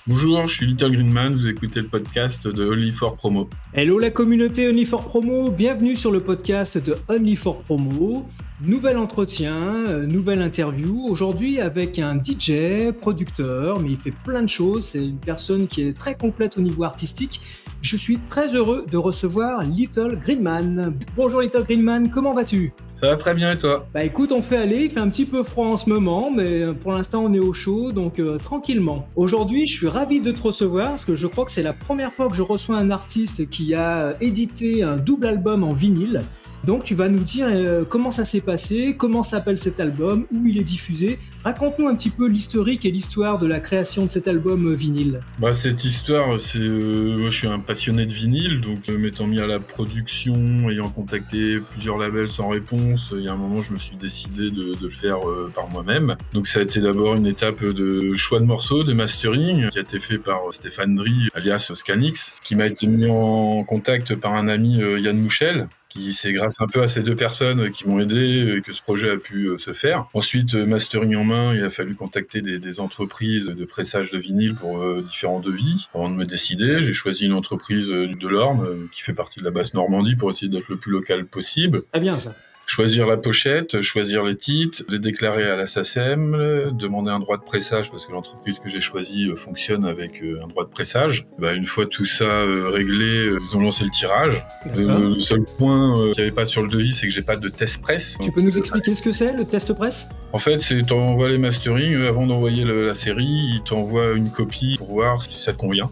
Bonjour, je suis Little Greenman, vous écoutez le podcast de Only for Promo. Hello la communauté Only for Promo, bienvenue sur le podcast de Only for Promo. Nouvel entretien, nouvelle interview, aujourd'hui avec un DJ, producteur, mais il fait plein de choses, c'est une personne qui est très complète au niveau artistique. Je suis très heureux de recevoir Little Greenman. Bonjour Little Greenman, comment vas-tu ? Ça va très bien et toi ? Bah écoute, on fait aller, il fait un petit peu froid en ce moment, mais pour l'instant on est au chaud, donc tranquillement. Aujourd'hui, je suis ravi de te recevoir, parce que je crois que c'est la première fois que je reçois un artiste qui a édité un double album en vinyle. Donc tu vas nous dire comment ça s'est passé, comment s'appelle cet album, où il est diffusé. Raconte-nous un petit peu l'historique et l'histoire de la création de cet album vinyle. Cette histoire, c'est moi je suis un passionné de vinyle, donc m'étant mis à la production, ayant contacté plusieurs labels sans réponse, il y a un moment je me suis décidé de le faire par moi-même. Donc ça a été d'abord une étape de choix de morceaux, de mastering, qui a été fait par Stéphane Dry, alias Scanix, qui m'a été mis en contact par un ami Yann Mouchel. C'est grâce un peu à ces deux personnes qui m'ont aidé que ce projet a pu se faire. Ensuite, mastering en main, il a fallu contacter des entreprises de pressage de vinyle pour différents devis. Avant de me décider, j'ai choisi une entreprise de l'Orne qui fait partie de la Basse-Normandie pour essayer d'être le plus local possible. Très bien ça. Choisir la pochette, choisir les titres, les déclarer à la SACEM, demander un droit de pressage parce que l'entreprise que j'ai choisie fonctionne avec un droit de pressage. Une fois tout ça réglé, ils ont lancé le tirage. Le seul point qu'il n'y avait pas sur le devis, c'est que j'ai pas de test presse. Tu peux nous expliquer ce que c'est, le test presse ? En fait, c'est t'envoies les mastering, avant d'envoyer la série, ils t'envoient une copie pour voir si ça te convient.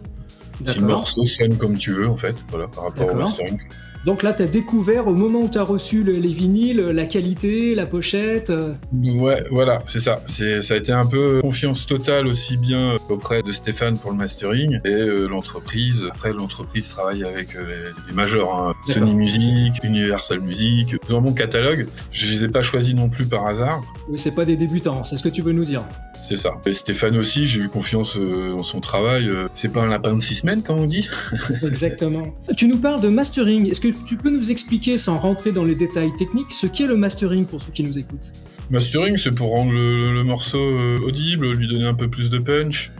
D'accord. Si le morceau sonne comme tu veux, en fait, voilà, par rapport au mastering. Donc là, tu as découvert au moment où tu as reçu les vinyles, la qualité, la pochette. Ouais, voilà, c'est ça. Ça a été un peu confiance totale aussi bien auprès de Stéphane pour le mastering et l'entreprise. Après, l'entreprise travaille avec les majors, Sony Music, Universal Music. Dans mon catalogue, je les ai pas choisis non plus par hasard. Oui, c'est pas des débutants, c'est ce que tu veux nous dire. C'est ça. Et Stéphane aussi, j'ai eu confiance en son travail. C'est pas un lapin de 6 semaines, comme on dit. Exactement. Tu nous parles de mastering. Est-ce que tu peux nous expliquer, sans rentrer dans les détails techniques, ce qu'est le mastering pour ceux qui nous écoutent ? Mastering, c'est pour rendre le morceau audible, lui donner un peu plus de punch.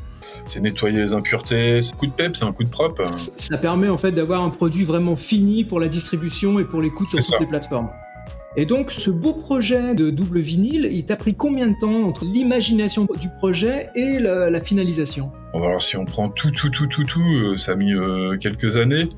C'est nettoyer les impuretés. C'est un coup de pep, c'est un coup de propre. Ça permet en fait d'avoir un produit vraiment fini pour la distribution et pour l'écoute sur toutes les plateformes. Et donc, ce beau projet de double vinyle, il t'a pris combien de temps entre l'imagination du projet et la finalisation ? Alors, si on prend tout, ça a mis quelques années.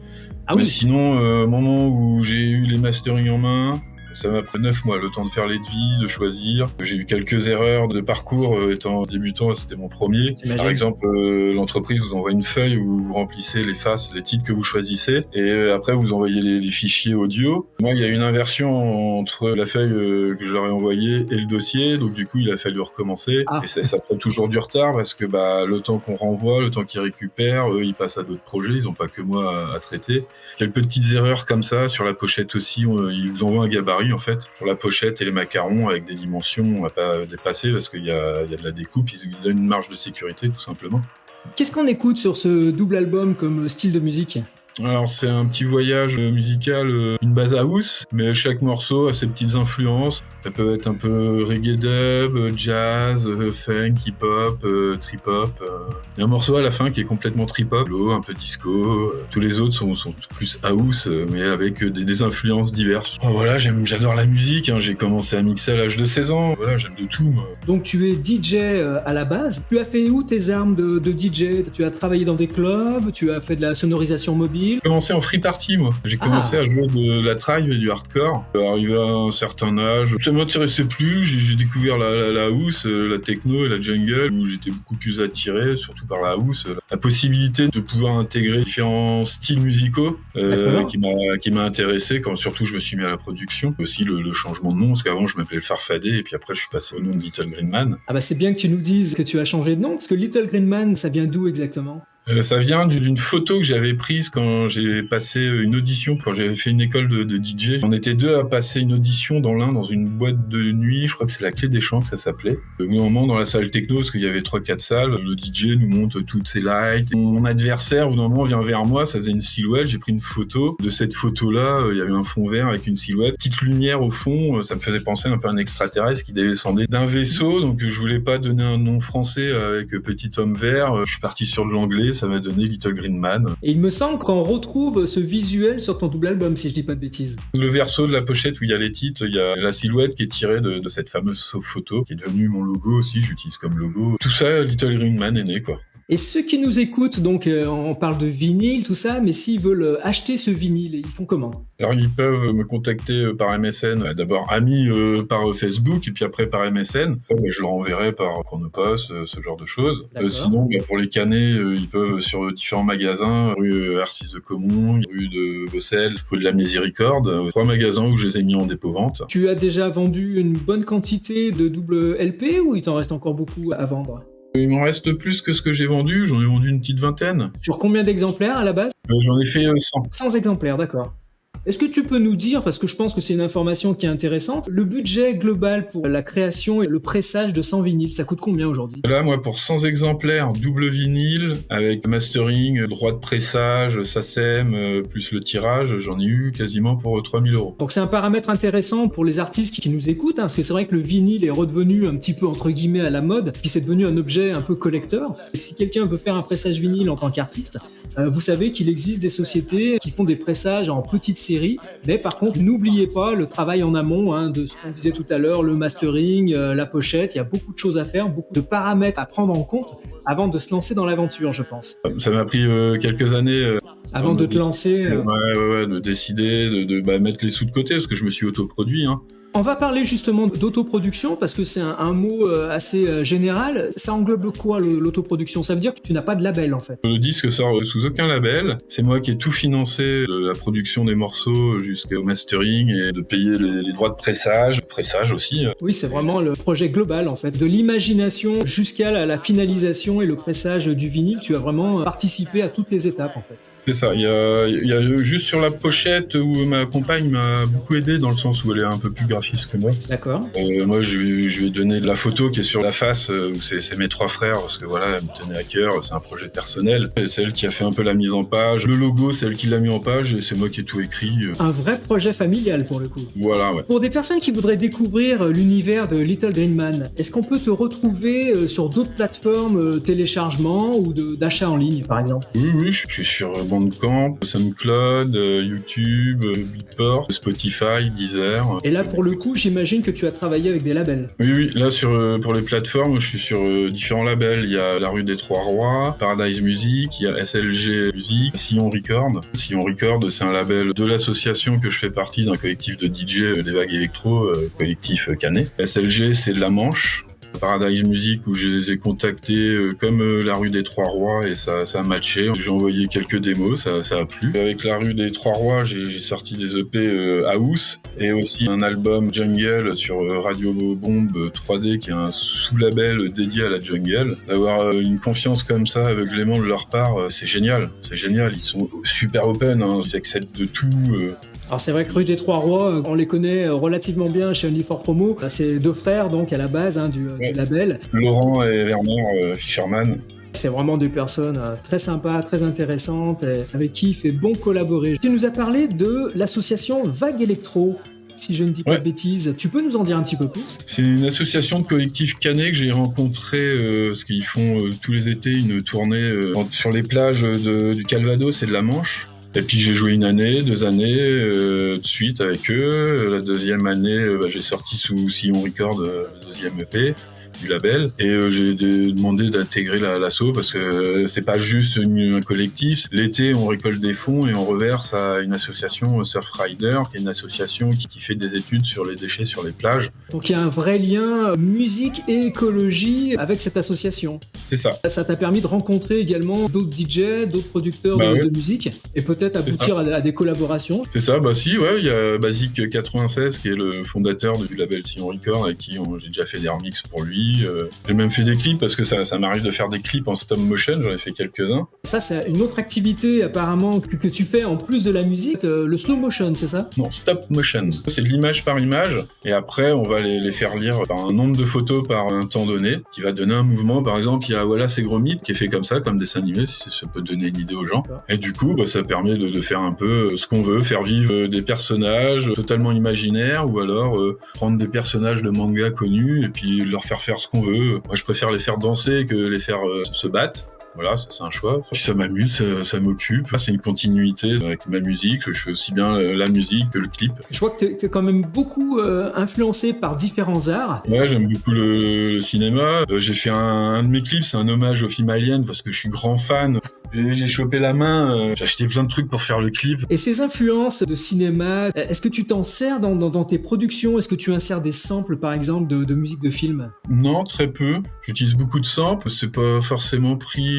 Ah mais oui. Sinon, au moment où j'ai eu les mastering en main, ça m'a pris 9 mois, le temps de faire les devis, de choisir. J'ai eu quelques erreurs de parcours étant débutant, c'était mon premier. J'imagine. Par exemple, l'entreprise vous envoie une feuille où vous remplissez les faces, les titres que vous choisissez, et après vous envoyez les fichiers audio. Moi, il y a une inversion entre la feuille que je leur ai envoyée et le dossier, donc du coup, il a fallu recommencer. Et ça prend toujours du retard parce que le temps qu'on renvoie, le temps qu'ils récupèrent, eux, ils passent à d'autres projets, ils n'ont pas que moi à traiter. Quelques petites erreurs comme ça, sur la pochette aussi, ils vous envoient un gabarit en fait, pour la pochette et les macarons avec des dimensions à pas dépasser parce qu'il y a de la découpe, ils donnent une marge de sécurité tout simplement. Qu'est-ce qu'on écoute sur ce double album comme style de musique ? Alors c'est un petit voyage musical, une base house, mais chaque morceau a ses petites influences. Ça peut être un peu reggae dub, jazz, funk, hip-hop, trip-hop. Il y a un morceau à la fin qui est complètement trip-hop, un peu disco. Tous les autres sont plus house, mais avec des influences diverses. Voilà, j'adore la musique, j'ai commencé à mixer à l'âge de 16 ans. Voilà, j'aime de tout, moi. Donc tu es DJ à la base. Tu as fait où tes armes de DJ ? Tu as travaillé dans des clubs, tu as fait de la sonorisation mobile ? J'ai commencé en free party, moi. J'ai commencé à jouer de la tribe et du hardcore. Arrivé à un certain âge, ça m'intéressait plus. J'ai découvert la house, la techno et la jungle, où j'étais beaucoup plus attiré, surtout par la house. La possibilité de pouvoir intégrer différents styles musicaux qui m'a intéressé quand surtout je me suis mis à la production. Aussi le changement de nom, parce qu'avant je m'appelais le Farfadet et puis après je suis passé au nom de Little Greenman. C'est bien que tu nous dises que tu as changé de nom, parce que Little Greenman, ça vient d'où exactement ? Ça vient d'une photo que j'avais prise quand j'ai passé une audition, quand j'avais fait une école de DJ. On était 2 à passer une audition dans l'un, dans une boîte de nuit, je crois que c'est la Clé des Champs que ça s'appelait. Au moment dans la salle techno, parce qu'il y avait 3-4 salles, le DJ nous montre toutes ses lights. Mon adversaire, au bout d'un moment, vient vers moi, ça faisait une silhouette, j'ai pris une photo. De cette photo-là, il y avait un fond vert avec une silhouette, petite lumière au fond, ça me faisait penser un peu à un extraterrestre qui descendait d'un vaisseau, donc je voulais pas donner un nom français avec petit homme vert. Je suis parti sur de l'anglais, ça m'a donné Little Green Man. Et il me semble qu'on retrouve ce visuel sur ton double album, si je dis pas de bêtises. Le verso de la pochette où il y a les titres, il y a la silhouette qui est tirée de cette fameuse photo, qui est devenue mon logo aussi, j'utilise comme logo. Tout ça, Little Green Man est né, quoi. Et ceux qui nous écoutent, donc on parle de vinyle, tout ça, mais s'ils veulent acheter ce vinyle, ils font comment ? Alors ils peuvent me contacter par MSN, d'abord amis par Facebook et puis après par MSN. Je leur enverrai par Chronopost, ce genre de choses. Sinon, pour les canets, ils peuvent sur différents magasins, rue R6 de Caumont, rue de Bossel, rue de la Miséricorde, 3 magasins où je les ai mis en dépôt-vente. Tu as déjà vendu une bonne quantité de double LP ou il t'en reste encore beaucoup à vendre ? Il m'en reste plus que ce que j'ai vendu, j'en ai vendu une petite vingtaine. Sur combien d'exemplaires à la base ? J'en ai fait 100. 100 exemplaires, d'accord. Est-ce que tu peux nous dire, parce que je pense que c'est une information qui est intéressante, le budget global pour la création et le pressage de 100 vinyles, ça coûte combien aujourd'hui ? Là, moi, pour 100 exemplaires, double vinyle, avec mastering, droit de pressage, SACEM, plus le tirage, j'en ai eu quasiment pour 3 000 €. Donc c'est un paramètre intéressant pour les artistes qui nous écoutent, parce que c'est vrai que le vinyle est redevenu un petit peu entre guillemets à la mode, puis c'est devenu un objet un peu collector. Si quelqu'un veut faire un pressage vinyle en tant qu'artiste, vous savez qu'il existe des sociétés qui font des pressages en petites séries, mais par contre n'oubliez pas le travail en amont de ce qu'on disait tout à l'heure, le mastering, la pochette, il y a beaucoup de choses à faire, beaucoup de paramètres à prendre en compte avant de se lancer dans l'aventure, je pense. Ça m'a pris quelques années avant de te lancer. De décider de mettre les sous de côté parce que je me suis autoproduit. On va parler justement d'autoproduction parce que c'est un mot assez général. Ça englobe quoi l'autoproduction ? Ça veut dire que tu n'as pas de label en fait. Le disque sort sous aucun label. C'est moi qui ai tout financé, de la production des morceaux jusqu'au mastering et de payer les droits de pressage aussi. Oui, c'est vraiment le projet global en fait. De l'imagination jusqu'à la finalisation et le pressage du vinyle, tu as vraiment participé à toutes les étapes en fait. C'est ça. Il y a juste sur la pochette où ma compagne m'a beaucoup aidé dans le sens où elle est un peu plus graphiste que moi. D'accord. Moi, je lui ai donné de la photo qui est sur la face, où c'est mes 3 frères, parce que voilà, elle me tenait à cœur, c'est un projet personnel. Et c'est elle qui a fait un peu la mise en page. Le logo, c'est elle qui l'a mis en page, et c'est moi qui ai tout écrit. Un vrai projet familial, pour le coup. Voilà, ouais. Pour des personnes qui voudraient découvrir l'univers de Little Green Man, est-ce qu'on peut te retrouver sur d'autres plateformes téléchargement ou d'achat en ligne, par exemple ? Oui, je suis sur Bandcamp, SoundCloud, YouTube, Beatport, Spotify, Deezer. Et là, pour le coup, j'imagine que tu as travaillé avec des labels. Oui, là, pour les plateformes, je suis sur différents labels. Il y a La Rue des Trois Rois, Paradise Music, il y a SLG Music, Sillon Record. Sillon Record, c'est un label de l'association que je fais partie d'un collectif de DJ des Vagues Électro, collectif Canet. SLG, c'est de la Manche. Paradise Music où je les ai contactés comme La Rue des Trois Rois et ça a matché. J'ai envoyé quelques démos, ça a plu. Avec La Rue des Trois Rois, j'ai sorti des EP House et aussi un album Jungle sur Radio Bombe 3D qui est un sous-label dédié à la jungle. D'avoir une confiance comme ça aveuglément de leur part, c'est génial. Ils sont super open, ils acceptent de tout. Alors c'est vrai que Rue des Trois Rois, on les connaît relativement bien chez Only for Promo. C'est 2 frères donc à la base du label. Laurent et Werner Fischerman. C'est vraiment des personnes très sympas, très intéressantes, avec qui il fait bon collaborer. Tu nous as parlé de l'association Vagues Électro. Si je ne dis pas de bêtises, tu peux nous en dire un petit peu plus ? C'est une association de collectifs Canet que j'ai rencontré parce qu'ils font tous les étés une tournée sur les plages du Calvados et de la Manche. Et puis j'ai joué 1 année, 2 années de suite avec eux. La 2e année, j'ai sorti sous Sillon Record le 2e EP du label et j'ai demandé d'intégrer l'asso parce que c'est pas juste un collectif. L'été, on récolte des fonds et on reverse à une association Surfrider, qui est une association qui fait des études sur les déchets sur les plages. Donc il y a un vrai lien musique et écologie avec cette association. C'est ça. Ça t'a permis de rencontrer également d'autres DJ, d'autres producteurs de musique et peut-être aboutir à des collaborations. C'est ça, il y a Basic 96 qui est le fondateur du label Sillon Record avec qui j'ai déjà fait des remixes pour lui. produits. J'ai même fait des clips parce que ça m'arrive de faire des clips en stop motion, j'en ai fait quelques-uns. Ça, c'est une autre activité apparemment que tu fais en plus de la musique, le slow motion, c'est ça? Non, stop motion. C'est de l'image par image et après on va les faire lire par un nombre de photos par un temps donné qui va donner un mouvement. Par exemple, il y a voilà, c'est Gromit qui est fait comme ça, comme dessin animé, si ça peut donner une idée aux gens. Et du coup, ça permet de faire un peu ce qu'on veut, faire vivre des personnages totalement imaginaires ou alors prendre des personnages de manga connus et puis leur faire faire ce qu'on veut. Moi, je préfère les faire danser que les faire se battre. Voilà, ça c'est un choix. Puis ça m'amuse, ça m'occupe. C'est une continuité avec ma musique. Je fais aussi bien la musique que le clip. Je vois que t'es quand même beaucoup influencé par différents arts. Ouais, j'aime beaucoup le cinéma. J'ai fait un de mes clips, c'est un hommage au film Alien parce que je suis grand fan. J'ai chopé la main, j'ai acheté plein de trucs pour faire le clip. Et ces influences de cinéma, est-ce que tu t'en sers dans tes productions? Est-ce que tu insères des samples, par exemple, de musique de film? Non, très peu. J'utilise beaucoup de samples. C'est pas forcément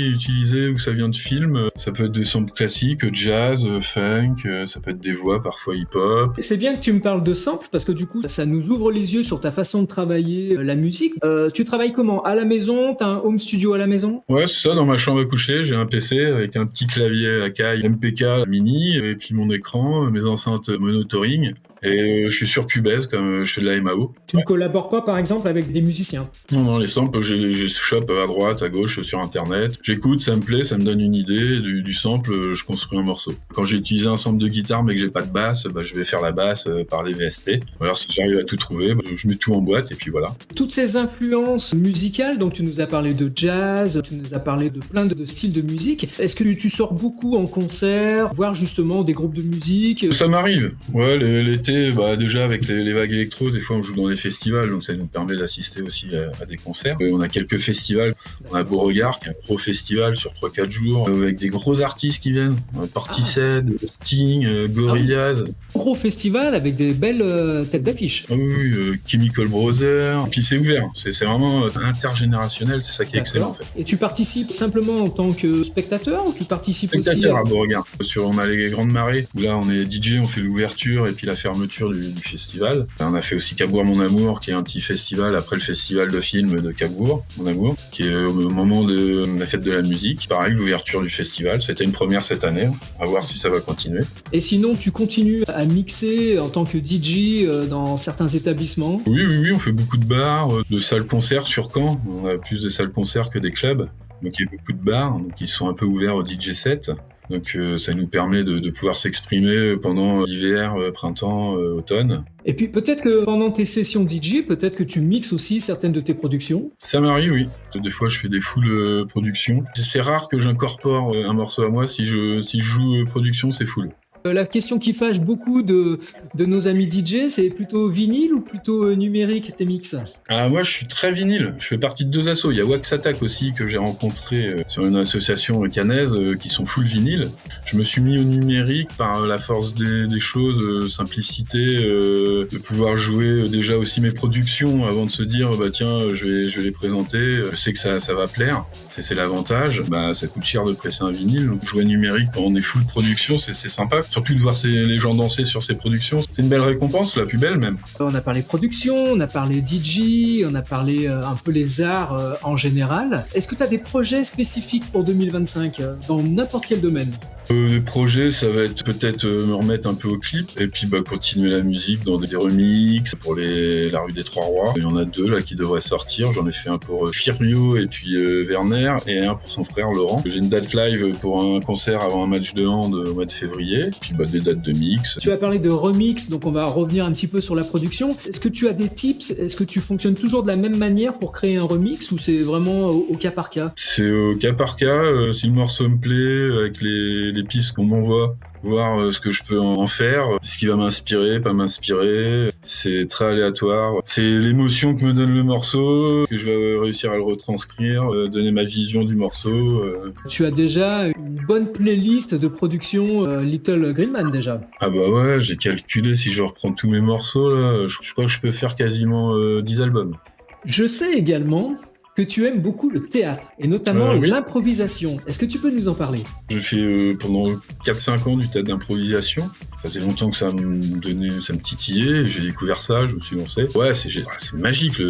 utilisé ou ça vient de films. Ça peut être des samples classiques, jazz, funk, ça peut être des voix, parfois hip-hop. C'est bien que tu me parles de samples parce que du coup, ça nous ouvre les yeux sur ta façon de travailler la musique. Tu travailles comment? À la maison? T'as un home studio à la maison? Ouais, c'est ça. Dans ma chambre à coucher, j'ai un PC avec un petit clavier Akai MPK mini et puis mon écran, mes enceintes monitoring. Et je suis sur Cubase, comme je fais de la MAO. Tu ne collabores pas, par exemple, avec des musiciens? Non, les samples, j'ai chope à droite, à gauche, sur Internet. J'écoute, ça me plaît, ça me donne une idée. Du sample, je construis un morceau. Quand j'ai utilisé un sample de guitare, mais que j'ai pas de basse, je vais faire la basse par les VST. Alors, si j'arrive à tout trouver, je mets tout en boîte et puis voilà. Toutes ces influences musicales, donc tu nous as parlé de jazz, tu nous as parlé de plein de styles de musique. Est-ce que tu sors beaucoup en concert, voir justement des groupes de musique? Ça m'arrive. Ouais, l'été, déjà avec les vagues électro, des fois on joue dans des festivals, donc ça nous permet d'assister aussi à des concerts. On a quelques festivals. On a Beauregard, qui est un gros festival sur 3-4 jours, avec des gros artistes qui viennent. Portishead, Sting, Gorillaz. Gros festival avec des belles têtes d'affiche. Ah oui, Chemical Brothers. Et puis c'est ouvert, c'est vraiment intergénérationnel, c'est ça qui est excellent en fait. Et tu participes simplement en tant que spectateur ou tu participes aussi à Beauregard. On a les Grandes Marées, où là on est DJ, on fait l'ouverture et puis la fermeture du festival. On a fait aussi Cabourg Mon Amour, qui est un petit festival après le festival de films de Cabourg Mon Amour, qui est au moment de la fête de la musique. Pareil, l'ouverture du festival, c'était une première cette année, à voir si ça va continuer. Et sinon, tu continues à mixer en tant que DJ dans certains établissements? Oui, on fait beaucoup de bars, de salles-concerts sur Caen. On a plus de salles-concerts que des clubs. Donc il y a beaucoup de bars, donc ils sont un peu ouverts au DJ set. Donc ça nous permet de pouvoir s'exprimer pendant l'hiver, printemps, automne. Et puis peut-être que pendant tes sessions DJ, peut-être que tu mixes aussi certaines de tes productions? Ça m'arrive, oui. Des fois, je fais des full productions. C'est rare que j'incorpore un morceau à moi. Si je joue production, c'est full. La question qui fâche beaucoup de nos amis DJ, c'est plutôt vinyle ou plutôt numérique tes mix? Ah, moi je suis très vinyle, je fais partie de 2 assos. Il y a Wax Attack aussi que j'ai rencontré sur une association caennaise qui sont full vinyle. Je me suis mis au numérique par la force des choses, simplicité, de pouvoir jouer déjà aussi mes productions avant de se dire tiens je vais les présenter, je sais que ça va plaire, c'est l'avantage. Ça coûte cher de presser un vinyle, donc jouer numérique quand on est full production c'est sympa. Surtout de voir les gens danser sur ces productions. C'est une belle récompense, la plus belle même. On a parlé production, on a parlé DJ, on a parlé un peu les arts en général. Est-ce que tu as des projets spécifiques pour 2025 dans n'importe quel domaine? Les projets, ça va être peut-être me remettre un peu au clip et puis continuer la musique dans des remixes pour la rue des Trois Rois. Il y en a 2 là qui devraient sortir. J'en ai fait un pour Firio et puis Werner et un pour son frère Laurent. J'ai une date live pour un concert avant un match de hand au mois de février. Puis des dates de mix. Tu as parlé de remix, donc on va revenir un petit peu sur la production. Est-ce que tu as des tips? Est-ce que tu fonctionnes toujours de la même manière pour créer un remix ou c'est vraiment au cas par cas? C'est au cas par cas. Si le morceau me plaît, avec les pistes qu'on m'envoie, voir ce que je peux en faire, ce qui va m'inspirer, pas m'inspirer. C'est très aléatoire. C'est l'émotion que me donne le morceau, que je vais réussir à le retranscrire, donner ma vision du morceau. Tu as déjà une bonne playlist de production Little Green Man déjà? Ah ouais, j'ai calculé, si je reprends tous mes morceaux, là, je crois que je peux faire quasiment 10 albums. Je sais également que tu aimes beaucoup le théâtre, et notamment l'improvisation. Est-ce que tu peux nous en parler? Je fais pendant 4-5 ans du théâtre d'improvisation. Ça faisait longtemps que ça me titillait, j'ai découvert ça, je me suis lancé. Ouais, c'est magique.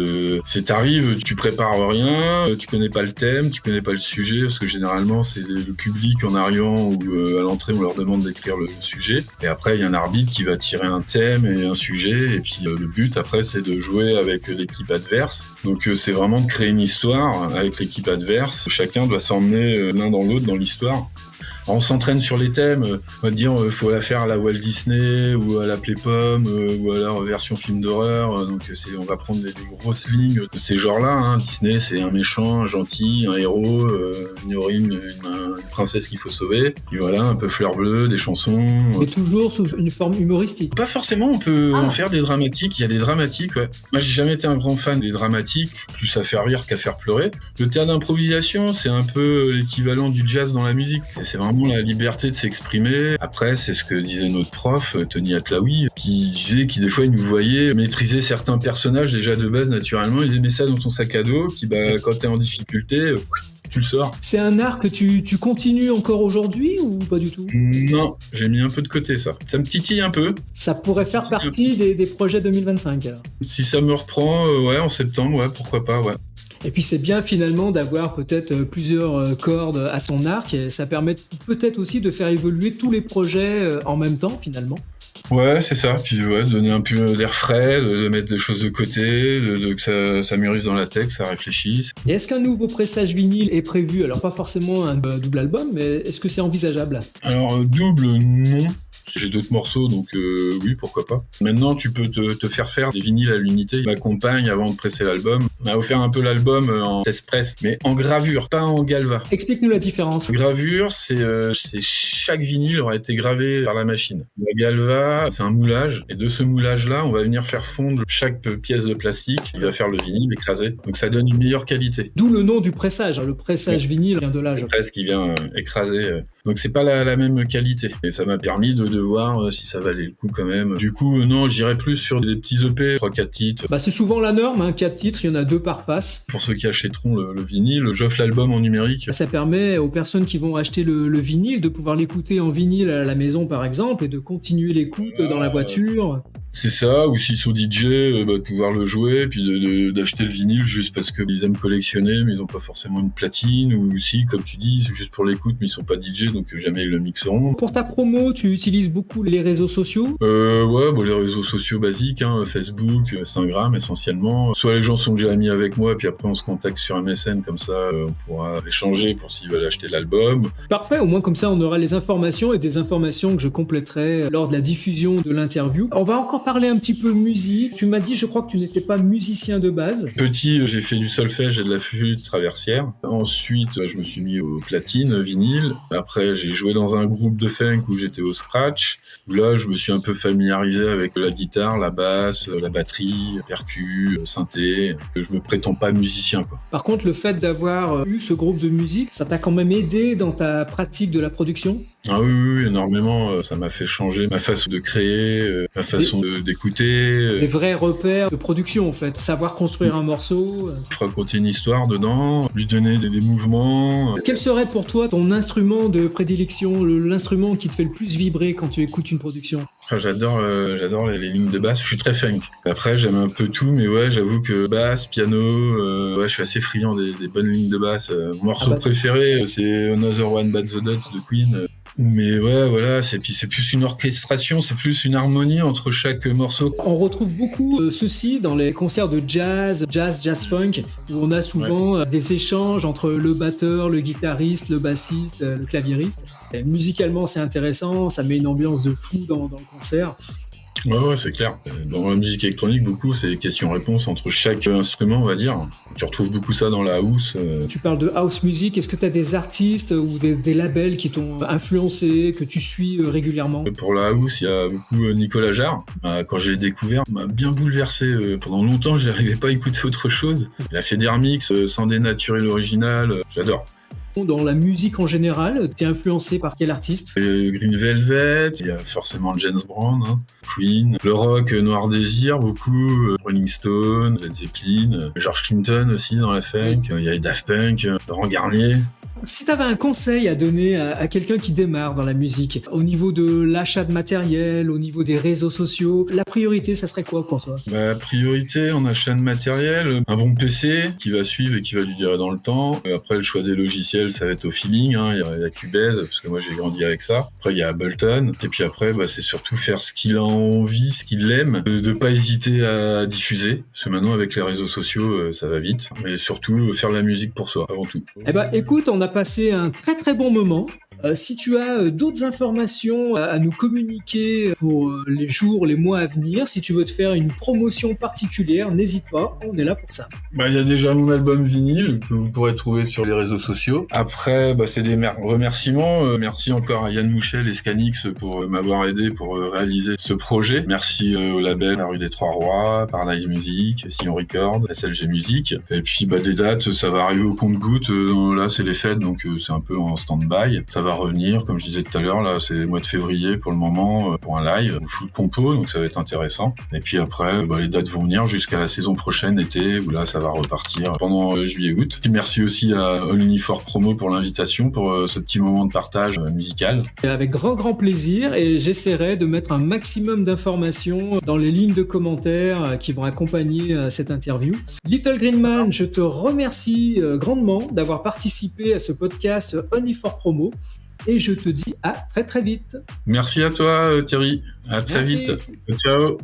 T'arrives, tu prépares rien, tu connais pas le thème, tu connais pas le sujet, parce que généralement c'est le public en arrivant ou à l'entrée on leur demande d'écrire le sujet. Et après il y a un arbitre qui va tirer un thème et un sujet, et puis le but après c'est de jouer avec l'équipe adverse. Donc c'est vraiment de créer une histoire avec l'équipe adverse. Chacun doit s'emmener l'un dans l'autre dans l'histoire. On s'entraîne sur les thèmes, on va dire faut la faire à la Walt Disney ou à la Playpomme ou à la version film d'horreur. Donc on va prendre les grosses lignes de ces genres-là. Hein. Disney, c'est un méchant, un gentil, un héros, une héroïne, une princesse qu'il faut sauver. Et voilà, un peu fleur bleue, des chansons. Mais toujours sous une forme humoristique. Pas forcément, on peut en faire des dramatiques. Il y a des dramatiques, ouais. Moi, j'ai jamais été un grand fan des dramatiques, plus à faire rire qu'à faire pleurer. Le théâtre d'improvisation, c'est un peu l'équivalent du jazz dans la musique. Et c'est vraiment la liberté de s'exprimer. Après, c'est ce que disait notre prof, Tony Atlaoui, qui disait qu'il des fois, il nous voyait maîtriser certains personnages déjà de base naturellement. Il aimait ça dans ton sac à dos, puis quand t'es en difficulté, tu le sors. C'est un art que tu continues encore aujourd'hui ou pas du tout? Non, j'ai mis un peu de côté ça. Ça me titille un peu. Ça pourrait faire partie des projets 2025 alors. Si ça me reprend, ouais, en septembre, ouais, pourquoi pas, ouais. Et puis c'est bien finalement d'avoir peut-être plusieurs cordes à son arc, et ça permet peut-être aussi de faire évoluer tous les projets en même temps finalement. Ouais, c'est ça. Puis ouais, de donner un peu d'air frais, de mettre des choses de côté, que ça mûrisse dans la tête, que ça réfléchisse. Et est-ce qu'un nouveau pressage vinyle est prévu? Alors pas forcément un double album, mais est-ce que c'est envisageable? Alors double, non. J'ai d'autres morceaux, donc oui, pourquoi pas. Maintenant, tu peux te faire des vinyles à l'unité. Ma compagne, avant de presser l'album, m'a offert un peu l'album en test press, mais en gravure, pas en galva. Explique-nous la différence. Gravure, c'est chaque vinyle aura été gravé par la machine. La galva, c'est un moulage, et de ce moulage-là, on va venir faire fondre chaque pièce de plastique. Il va faire le vinyle écrasé, donc ça donne une meilleure qualité. D'où le nom du pressage. Le pressage vinyle vient de là. Le presse qui vient écraser. Donc c'est pas la même qualité. Et ça m'a permis de voir si ça valait le coup quand même. Du coup, non, j'irais plus sur des petits EP, 3-4 titres. Bah, c'est souvent la norme, 4 titres, il y en a 2 par face. Pour ceux qui achèteront le vinyle, j'offre l'album en numérique. Ça permet aux personnes qui vont acheter le vinyle de pouvoir l'écouter en vinyle à la maison par exemple, et de continuer l'écoute dans la voiture. C'est ça, ou s'ils sont DJ, de pouvoir le jouer, puis d'acheter le vinyle juste parce qu'ils aiment collectionner, mais ils n'ont pas forcément une platine, ou si, comme tu dis, c'est juste pour l'écoute, mais ils sont pas DJ, donc jamais ils le mixeront. Pour ta promo, tu utilises beaucoup les réseaux sociaux? Ouais, les réseaux sociaux basiques, Facebook, Instagram essentiellement. Soit les gens sont déjà amis avec moi, puis après on se contacte sur MSN, comme ça on pourra échanger pour s'ils veulent acheter l'album. Parfait, au moins comme ça on aura les informations, et des informations que je compléterai lors de la diffusion de l'interview. On va encore parler un petit peu musique. Tu m'as dit, je crois que tu n'étais pas musicien de base. Petit, j'ai fait du solfège et de la flûte traversière. Ensuite, je me suis mis aux platines, vinyle. Après, j'ai joué dans un groupe de funk où j'étais au scratch. Là, je me suis un peu familiarisé avec la guitare, la basse, la batterie, percu, synthé. Je me prétends pas musicien, quoi. Par contre, le fait d'avoir eu ce groupe de musique, ça t'a quand même aidé dans ta pratique de la production? Ah oui, énormément. Ça m'a fait changer ma façon de créer, ma façon d'écouter. Des vrais repères de production, en fait. Savoir construire un morceau. Raconter une histoire dedans, lui donner des mouvements. Quel serait pour toi ton instrument de prédilection, l'instrument qui te fait le plus vibrer quand tu écoutes une production? J'adore les lignes de basse. Je suis très funk. Après, j'aime un peu tout, mais ouais, j'avoue que basse, piano, ouais, je suis assez friand des bonnes lignes de basse. Mon morceau préféré, c'est Another One Bites the Dust de Queen. Mais ouais, voilà, c'est plus une orchestration, c'est plus une harmonie entre chaque morceau. On retrouve beaucoup ceci dans les concerts de jazz funk, où on a souvent des échanges entre le batteur, le guitariste, le bassiste, le claviériste. Et musicalement, c'est intéressant, ça met une ambiance de fou dans le concert. Ouais, c'est clair. Dans la musique électronique, beaucoup, c'est questions-réponses entre chaque instrument, on va dire. Tu retrouves beaucoup ça dans la house. Tu parles de house music, est-ce que tu as des artistes ou des labels qui t'ont influencé, que tu suis régulièrement? Pour la house, il y a beaucoup Nicolas Jarre. Quand j'ai découvert, il m'a bien bouleversé. Pendant longtemps, je n'arrivais pas à écouter autre chose. Il a fait des remixes sans dénaturer l'original. J'adore. Dans la musique en général, t'es influencé par quel artiste? Green Velvet, il y a forcément James Brown, Queen, le rock Noir Désir, beaucoup, Rolling Stone, Led Zeppelin, George Clinton aussi dans la funk, il y a Daft Punk, Laurent Garnier. Si tu avais un conseil à donner à quelqu'un qui démarre dans la musique, au niveau de l'achat de matériel, au niveau des réseaux sociaux, la priorité, ça serait quoi pour toi? Bah, priorité en achat de matériel, un bon PC qui va suivre et qui va lui durer dans le temps. Après, le choix des logiciels, ça va être au feeling. Hein. Il y a Cubase, parce que moi j'ai grandi avec ça. Après, il y a Ableton. Et puis après, bah, c'est surtout faire ce qu'il a envie, ce qu'il aime, de pas hésiter à diffuser. Parce que maintenant, avec les réseaux sociaux, ça va vite. Mais surtout, faire de la musique pour soi, avant tout. Eh ben, écoute, on a passé un très très bon moment. Si tu as d'autres informations à nous communiquer pour les jours, les mois à venir, si tu veux te faire une promotion particulière, n'hésite pas, on est là pour ça. Bah, il y a déjà mon album vinyle que vous pourrez trouver sur les réseaux sociaux. Après, bah, c'est des remerciements. Merci encore à Yann Mouchel et Scanix pour m'avoir aidé pour réaliser ce projet. Merci au label La Rue des Trois Rois, Paradise Music, Sillon Records, SLG Music. Et puis, bah, des dates, ça va arriver au compte-gouttes. Là, c'est les fêtes, donc c'est un peu en stand-by. Ça va revenir, comme je disais tout à l'heure, là, c'est le mois de février pour le moment, pour un live, full compo, donc ça va être intéressant. Et puis après, bah, les dates vont venir jusqu'à la saison prochaine, été, où là, ça va repartir pendant juillet-août. Merci aussi à All Unifor Promo pour l'invitation, pour ce petit moment de partage musical. Et avec grand grand plaisir, et j'essaierai de mettre un maximum d'informations dans les lignes de commentaires qui vont accompagner cette interview. Little Green Man, je te remercie grandement d'avoir participé à ce podcast All Unifor Promo. Et je te dis à très très vite. Merci à toi Thierry, à très Merci. vite. Ciao.